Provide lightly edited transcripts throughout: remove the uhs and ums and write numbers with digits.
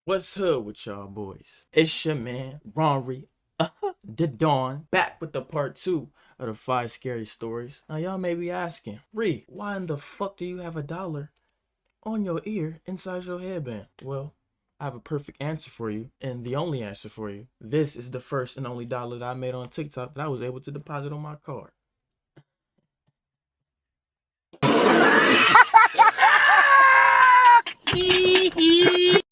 What's hood with y'all boys? It's your man, Ronry, the Dawn, back with the part 2 of the 5 scary stories. Now y'all may be asking, Ree, why in the fuck do you have $1 on your ear inside your headband? Well, I have a perfect answer for you, and the only answer for you. This is the first and only dollar that I made on TikTok that I was able to deposit on my card.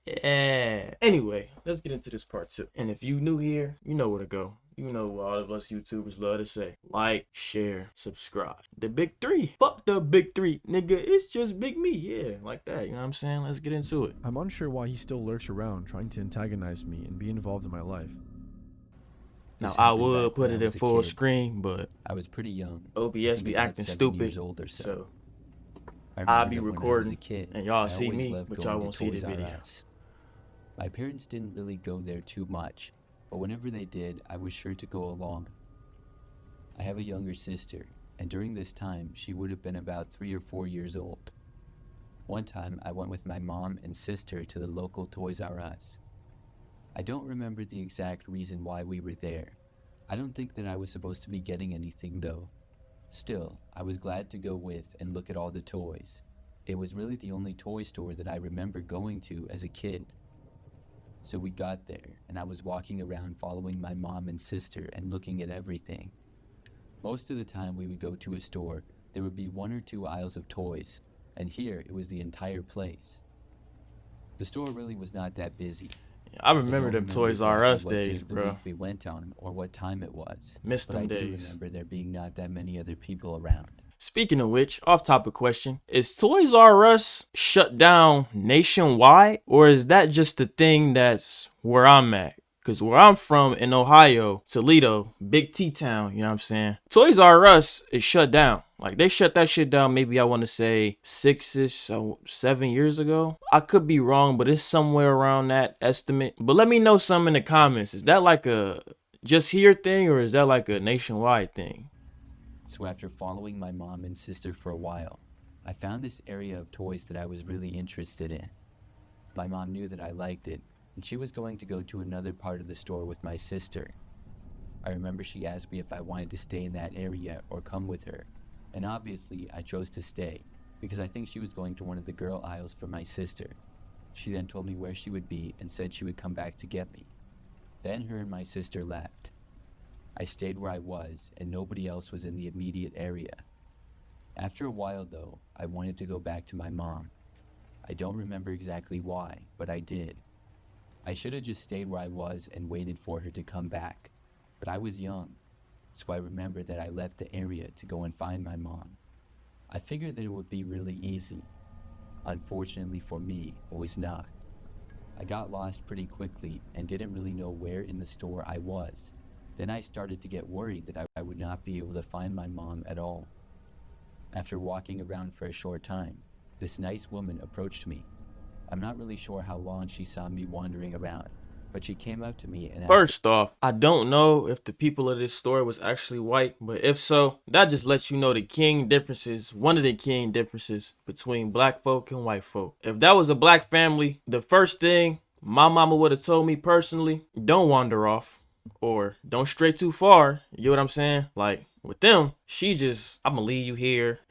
Yeah. Anyway, let's get into this part 2. And if you new here, you know where to go. You know what all of us YouTubers love to say. Like, share, subscribe. The big 3. Fuck the big 3, nigga. It's just big me. Yeah, like that. You know what I'm saying? Let's get into it. I'm unsure why he still lurks around trying to antagonize me and be involved in my life. Now, This I happened would back put when I it in was a full kid. screen, but I was pretty young. OBS be about acting 7 stupid. years old or So I I'll remember be that when I was recording, a kid, and y'all I see always me, loved but going y'all to won't see the Toys R video. Us. My parents didn't really go there too much, but whenever they did, I was sure to go along. I have a younger sister, and during this time, she would have been about 3 or 4 years old. One time, I went with my mom and sister to the local Toys R Us. I don't remember the exact reason why we were there. I don't think that I was supposed to be getting anything though. Still, I was glad to go with and look at all the toys. It was really the only toy store that I remember going to as a kid. So we got there, and I was walking around following my mom and sister and looking at everything. Most of the time we would go to a store, there would be 1 or 2 aisles of toys, and here it was the entire place. The store really was not that busy. I don't remember them remember Toys R exactly Us what day days, of the bro. week we went on or what time it was. Missed But I them do days. remember there being not that many other people around. Speaking of which, off-topic question, is Toys R Us shut down nationwide, or is that just the thing that's where I'm at? Because where I'm from in Ohio, Toledo, big T-town, you know what I'm saying? Toys R Us is shut down. Like, they shut that shit down maybe, I want to say, 6-ish, 7 years ago. I could be wrong, but it's somewhere around that estimate. But let me know some in the comments. Is that like a just here thing, or is that like a nationwide thing? So after following my mom and sister for a while, I found this area of toys that I was really interested in. My mom knew that I liked it, and she was going to go to another part of the store with my sister. I remember she asked me if I wanted to stay in that area or come with her, and obviously I chose to stay, because I think she was going to one of the girl aisles for my sister. She then told me where she would be and said she would come back to get me. Then her and my sister left. I stayed where I was, and nobody else was in the immediate area. After a while though, I wanted to go back to my mom. I don't remember exactly why, but I did. I should have just stayed where I was and waited for her to come back, but I was young, so I remember that I left the area to go and find my mom. I figured that it would be really easy. Unfortunately for me, it was not. I got lost pretty quickly and didn't really know where in the store I was. Then I started to get worried that I would not be able to find my mom at all. After walking around for a short time, this nice woman approached me. I'm not really sure how long she saw me wandering around, but she came up to me and asked. First off, I don't know if the people of this store was actually white, but if so, that just lets you know the king differences, one of the king differences between black folk and white folk. If that was a black family, the first thing my mama would have told me personally, don't wander off or don't stray too far. You know what I'm saying? Like with them, she just, I'm gonna leave you here,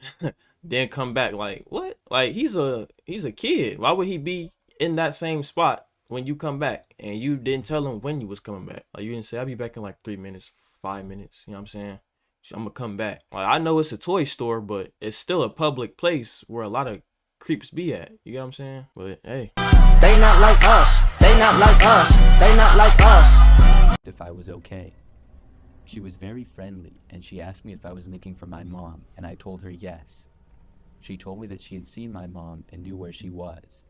then come back. Like what? Like he's a kid. Why would he be in that same spot when you come back? And you didn't tell him when you was coming back. Like you didn't say I'll be back in like 3 minutes, 5 minutes. You know what I'm saying? So I'm gonna come back. Like I know it's a toy store, but it's still a public place where a lot of creeps be at. You get what I'm saying? But hey, they not like us. They not like us. They not like us. If I was okay. She was very friendly, and she asked me if I was looking for my mom, and I told her yes. She told me that she had seen my mom and knew where she was.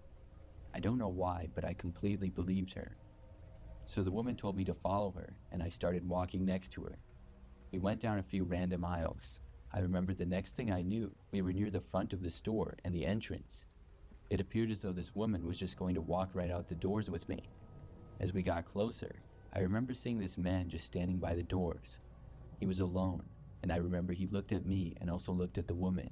I don't know why, but I completely believed her. So the woman told me to follow her, and I started walking next to her. We went down a few random aisles. I remember the next thing I knew, we were near the front of the store and the entrance. It appeared as though this woman was just going to walk right out the doors with me. As we got closer, I remember seeing this man just standing by the doors. He was alone, and I remember he looked at me and also looked at the woman.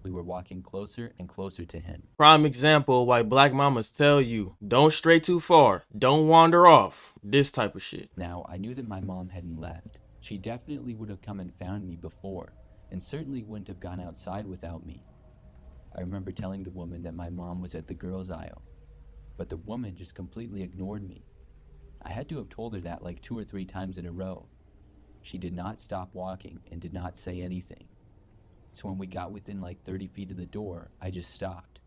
We were walking closer and closer to him. Prime example of why black mamas tell you, don't stray too far, don't wander off, this type of shit. Now, I knew that my mom hadn't left. She definitely would have come and found me before, and certainly wouldn't have gone outside without me. I remember telling the woman that my mom was at the girls' aisle, but the woman just completely ignored me. I had to have told her that like 2 or 3 times in a row. She did not stop walking and did not say anything. So when we got within like 30 feet of the door, I just stopped.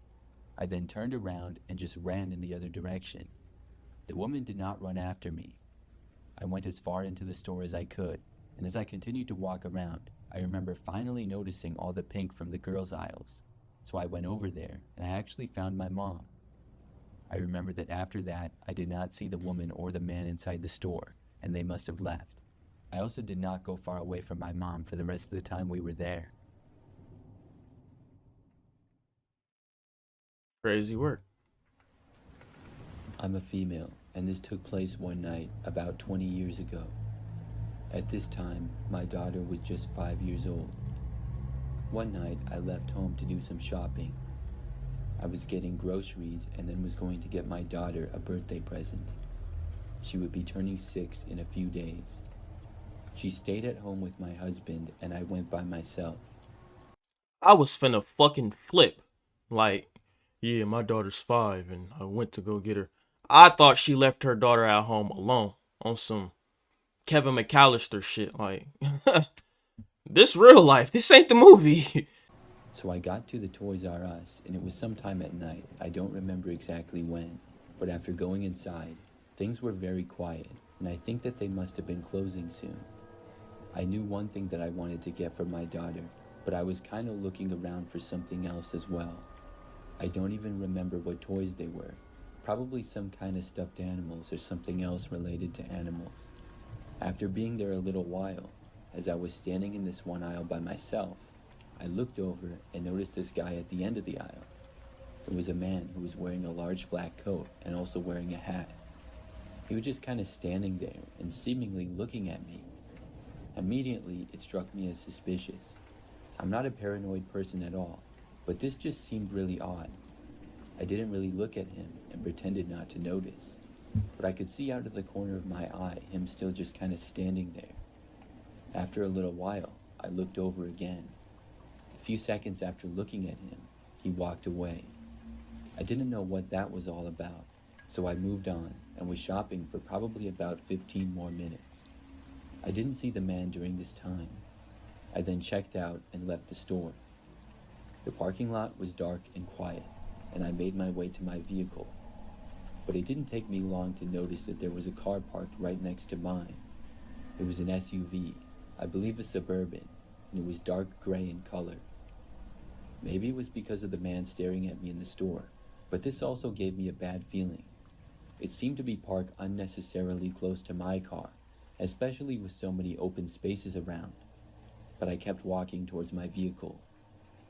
I then turned around and just ran in the other direction. The woman did not run after me. I went as far into the store as I could, and as I continued to walk around, I remember finally noticing all the pink from the girls' aisles. So I went over there, and I actually found my mom. I remember that after that, I did not see the woman or the man inside the store, and they must have left. I also did not go far away from my mom for the rest of the time we were there. Crazy work. I'm a female, and this took place one night about 20 years ago. At this time, my daughter was just 5 years old. One night, I left home to do some shopping. I was getting groceries and then was going to get my daughter a birthday present. She would be turning 6 in a few days. She stayed at home with my husband, and I went by myself. I was finna fucking flip. Like, yeah, my daughter's 5 and I went to go get her. I thought she left her daughter at home alone on some Kevin McAllister shit. Like, this real life. This ain't the movie. So I got to the Toys R Us, and it was sometime at night. I don't remember exactly when, but after going inside, things were very quiet, and I think that they must have been closing soon. I knew one thing that I wanted to get for my daughter, but I was kind of looking around for something else as well. I don't even remember what toys they were. Probably some kind of stuffed animals or something else related to animals. After being there a little while, as I was standing in this one aisle by myself, I looked over and noticed this guy at the end of the aisle. It was a man who was wearing a large black coat and also wearing a hat. He was just kind of standing there and seemingly looking at me. Immediately, it struck me as suspicious. I'm not a paranoid person at all, but this just seemed really odd. I didn't really look at him and pretended not to notice, but I could see out of the corner of my eye him still just kind of standing there. After a little while, I looked over again. A few seconds after looking at him, he walked away. I didn't know what that was all about, so I moved on and was shopping for probably about 15 more minutes. I didn't see the man during this time. I then checked out and left the store. The parking lot was dark and quiet, and I made my way to my vehicle. But it didn't take me long to notice that there was a car parked right next to mine. It was an SUV, I believe a Suburban, and it was dark gray in color. Maybe it was because of the man staring at me in the store, but this also gave me a bad feeling. It seemed to be parked unnecessarily close to my car, especially with so many open spaces around. But I kept walking towards my vehicle.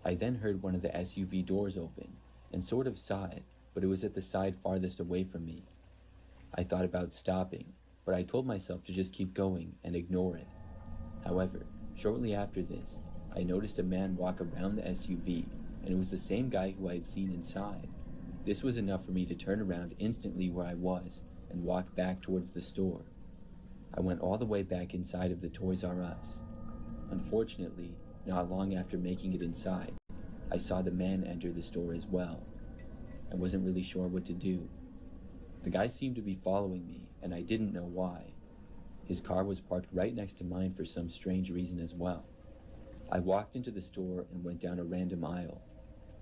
I then heard one of the SUV doors open, and sort of saw it, but it was at the side farthest away from me. I thought about stopping, but I told myself to just keep going and ignore it. However, shortly after this, I noticed a man walk around the SUV, and it was the same guy who I had seen inside. This was enough for me to turn around instantly where I was and walk back towards the store. I went all the way back inside of the Toys R Us. Unfortunately, not long after making it inside, I saw the man enter the store as well. I wasn't really sure what to do. The guy seemed to be following me, and I didn't know why. His car was parked right next to mine for some strange reason as well. I walked into the store and went down a random aisle.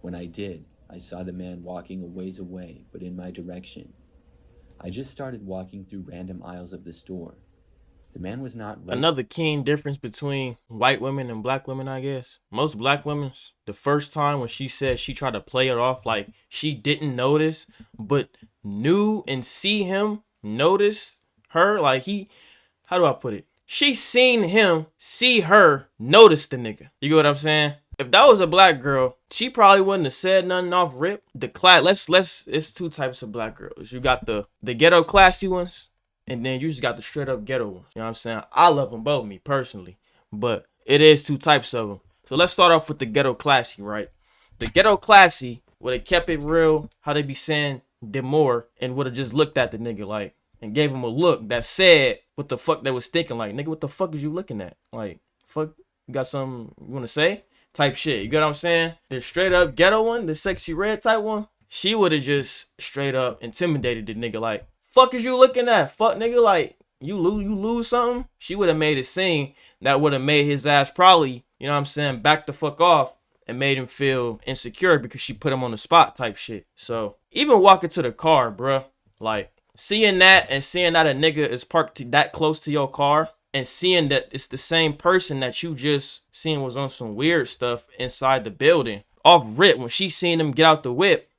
When I did, I saw the man walking a ways away, but in my direction. I just started walking through random aisles of the store. The man was not right. Another keen difference between white women and black women, I guess. Most black women, the first time when she said she tried to play it off like she didn't notice, but knew and see him notice her, like how do I put it? She seen him see her notice the nigga. You get what I'm saying? If that was a black girl, she probably wouldn't have said nothing off rip. The class, it's 2 types of black girls. You got the ghetto classy ones, and then you just got the straight up ghetto ones. You know what I'm saying? I love them both, me personally, but it is 2 types of them. So let's start off with the ghetto classy, right? The ghetto classy would have kept it real, how they be saying demore, and would have just looked at the nigga like, and gave him a look that said what the fuck they was thinking. Like, nigga, what the fuck is you looking at? Like, fuck, you got something you want to say? Type shit. You get what I'm saying? The straight up ghetto one, the sexy red type one, she would have just straight up intimidated the nigga. Like, fuck is you looking at? Fuck, nigga, like, you lose something? She would have made a scene that would have made his ass probably, you know what I'm saying, back the fuck off and made him feel insecure because she put him on the spot type shit. So, even walking to the car, bruh, like, seeing that and seeing that a nigga is parked that close to your car and seeing that it's the same person that you just seen was on some weird stuff inside the building. Off rip, when she seen him get out the whip,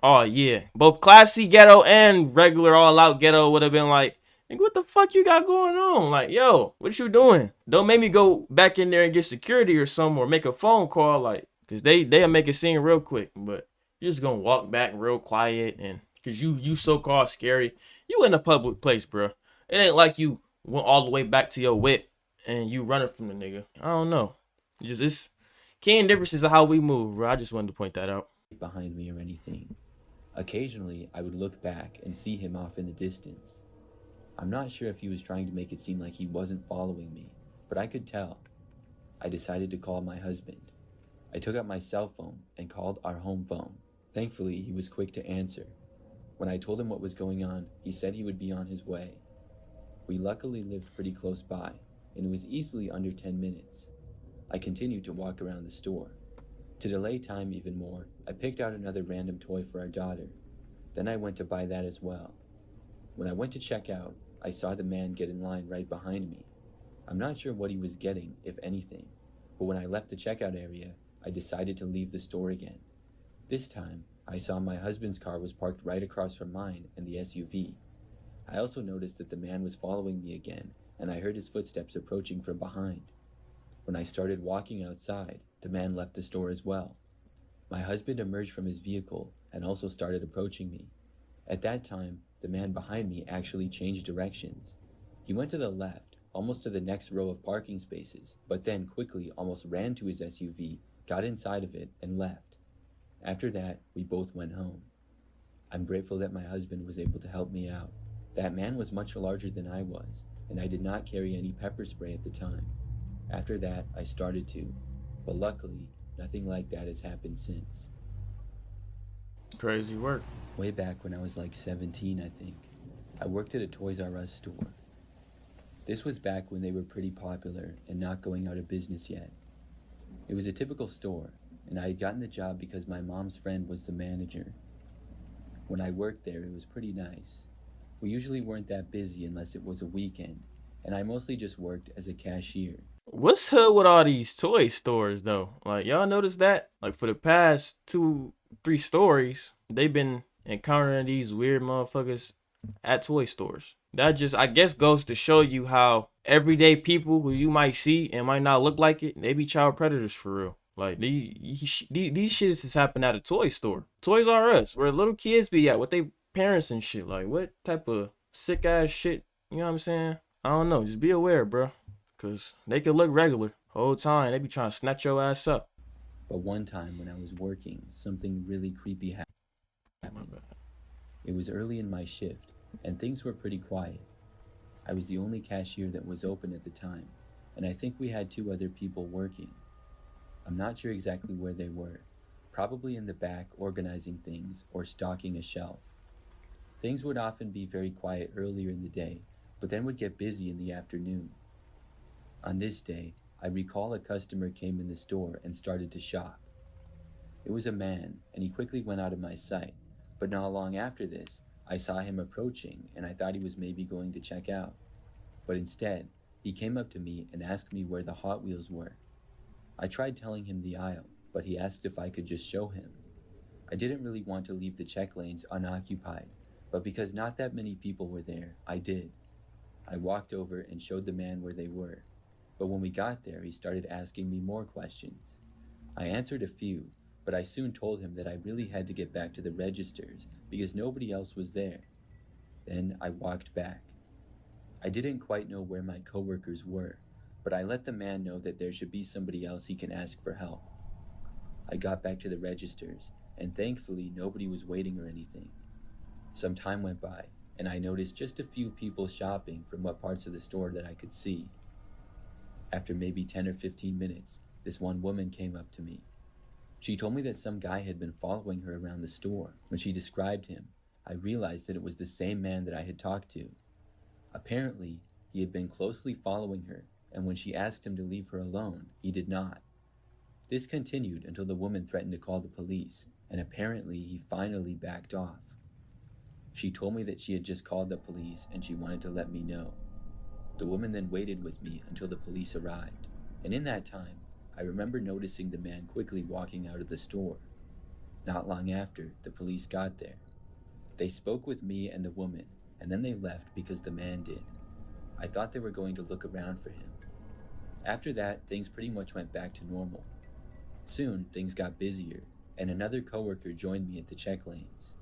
oh yeah. Both classy ghetto and regular all out ghetto would have been like, nigga, what the fuck you got going on? Like, yo, what you doing? Don't make me go back in there and get security or something or make a phone call, like, cause they'll make a scene real quick. But you're just gonna walk back real quiet and cause you so-called scary. You in a public place, bro. It ain't like you went all the way back to your whip and you running from the nigga. I don't know. It's key differences of how we move, bro. I just wanted to point that out. Behind me or anything. Occasionally, I would look back and see him off in the distance. I'm not sure if he was trying to make it seem like he wasn't following me, but I could tell. I decided to call my husband. I took out my cell phone and called our home phone. Thankfully, he was quick to answer. When I told him what was going on, he said he would be on his way. We luckily lived pretty close by, and it was easily under 10 minutes. I continued to walk around the store. To delay time even more, I picked out another random toy for our daughter. Then I went to buy that as well. When I went to check out, I saw the man get in line right behind me. I'm not sure what he was getting, if anything, but when I left the checkout area, I decided to leave the store again. This time, I saw my husband's car was parked right across from mine and the SUV. I also noticed that the man was following me again, and I heard his footsteps approaching from behind. When I started walking outside, the man left the store as well. My husband emerged from his vehicle and also started approaching me. At that time, the man behind me actually changed directions. He went to the left, almost to the next row of parking spaces, but then quickly almost ran to his SUV, got inside of it, and left. After that, we both went home. I'm grateful that my husband was able to help me out. That man was much larger than I was, and I did not carry any pepper spray at the time. After that, I started to, but luckily, nothing like that has happened since. Crazy work. Way back when I was like 17, I think, I worked at a Toys R Us store. This was back when they were pretty popular and not going out of business yet. It was a typical store, and I had gotten the job because my mom's friend was the manager. When I worked there, it was pretty nice. We usually weren't that busy unless it was a weekend, and I mostly just worked as a cashier. What's hood with all these toy stores though? Like, y'all notice that? Like, for the past 2-3 stories, they've been encountering these weird motherfuckers at toy stores. That just, I guess, goes to show you how everyday people who you might see and might not look like it, they be child predators for real. Like, these shits is happening at a toy store. Toys R Us, where little kids be at with their parents and shit. Like, what type of sick ass shit, you know what I'm saying? I don't know, just be aware, bro. Cause they could look regular whole time. They be trying to snatch your ass up. But one time when I was working, something really creepy happened. It was early in my shift, and things were pretty quiet. I was the only cashier that was open at the time, and I think we had 2 other people working. I'm not sure exactly where they were, probably in the back organizing things or stocking a shelf. Things would often be very quiet earlier in the day, but then would get busy in the afternoon. On this day, I recall a customer came in the store and started to shop. It was a man, and he quickly went out of my sight, but not long after this, I saw him approaching and I thought he was maybe going to check out. But instead, he came up to me and asked me where the Hot Wheels were. I tried telling him the aisle, but he asked if I could just show him. I didn't really want to leave the check lanes unoccupied, but because not that many people were there, I did. I walked over and showed the man where they were. But when we got there, he started asking me more questions. I answered a few, but I soon told him that I really had to get back to the registers because nobody else was there. Then I walked back. I didn't quite know where my coworkers were, but I let the man know that there should be somebody else he can ask for help. I got back to the registers, and thankfully nobody was waiting or anything. Some time went by, and I noticed just a few people shopping from what parts of the store that I could see. After maybe 10 or 15 minutes, this one woman came up to me. She told me that some guy had been following her around the store. When she described him, I realized that it was the same man that I had talked to. Apparently, he had been closely following her, and when she asked him to leave her alone, he did not. This continued until the woman threatened to call the police, and apparently he finally backed off. She told me that she had just called the police and she wanted to let me know. The woman then waited with me until the police arrived, and in that time, I remember noticing the man quickly walking out of the store. Not long after, the police got there. They spoke with me and the woman, and then they left because the man did. I thought they were going to look around for him. After that, things pretty much went back to normal. Soon, things got busier, and another coworker joined me at the check lanes.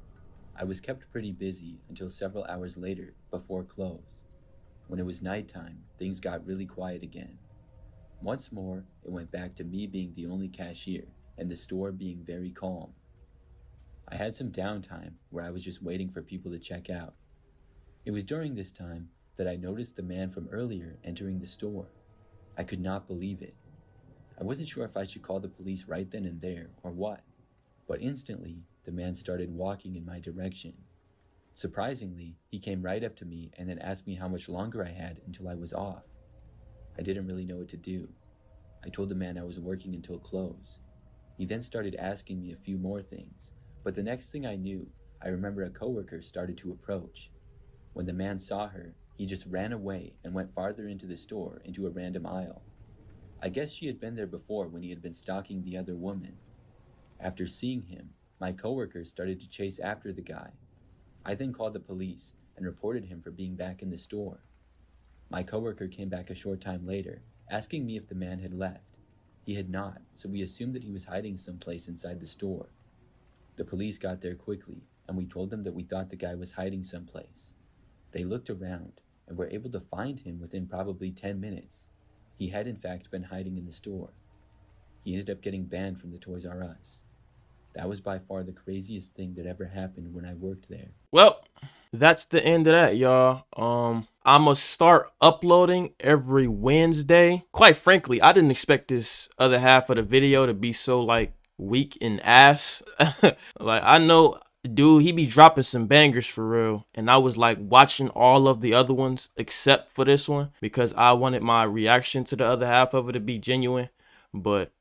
I was kept pretty busy until several hours later, before close. When it was nighttime, things got really quiet again. Once more, it went back to me being the only cashier, and the store being very calm. I had some downtime where I was just waiting for people to check out. It was during this time that I noticed the man from earlier entering the store. I could not believe it. I wasn't sure if I should call the police right then and there or what, but instantly the man started walking in my direction. Surprisingly, he came right up to me and then asked me how much longer I had until I was off. I didn't really know what to do. I told the man I was working until close. He then started asking me a few more things, but the next thing I knew, I remember a coworker started to approach. When the man saw her, he just ran away and went farther into the store into a random aisle. I guess she had been there before when he had been stalking the other woman. After seeing him, my coworker started to chase after the guy. I then called the police and reported him for being back in the store. My coworker came back a short time later, asking me if the man had left. He had not, so we assumed that he was hiding someplace inside the store. The police got there quickly, and we told them that we thought the guy was hiding someplace. They looked around and were able to find him within probably 10 minutes. He had in fact been hiding in the store. He ended up getting banned from the Toys R Us. That was by far the craziest thing that ever happened when I worked there. Well, that's the end of that, y'all. I'ma start uploading every Wednesday. Quite frankly, I didn't expect this other half of the video to be so like weak and ass. Like, I know, dude, he be dropping some bangers for real, and I was like watching all of the other ones except for this one because I wanted my reaction to the other half of it to be genuine. But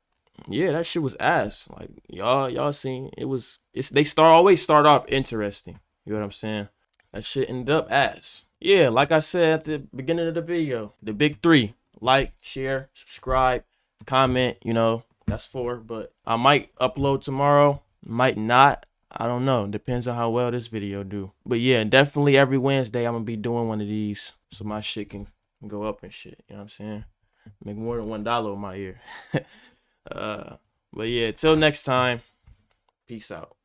yeah, that shit was ass. Like, y'all seen they always start off interesting. You know what I'm saying? That shit ended up ass. Yeah, like I said at the beginning of the video, the big three: like, share, subscribe, comment. You know, that's 4. But I might upload tomorrow, might not. I don't know. Depends on how well this video do. But yeah, definitely every Wednesday I'm gonna be doing one of these so my shit can go up and shit. You know what I'm saying? Make more than $1 in my ear. But yeah, till next time, peace out.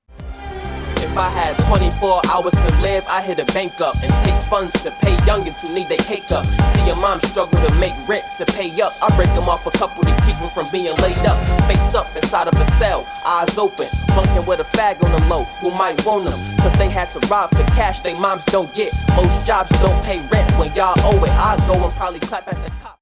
If I had 24 hours to live, I hit a bank up and take funds to pay youngins who need their cake up. See your mom struggle to make rent to pay up. I break them off a couple to keep them from being laid up. Face up inside of a cell, eyes open, bunking with a fag on the low who might want them, cause they had to rob for cash they moms don't get. Most jobs don't pay rent when y'all owe it. I go and probably clap at the cop.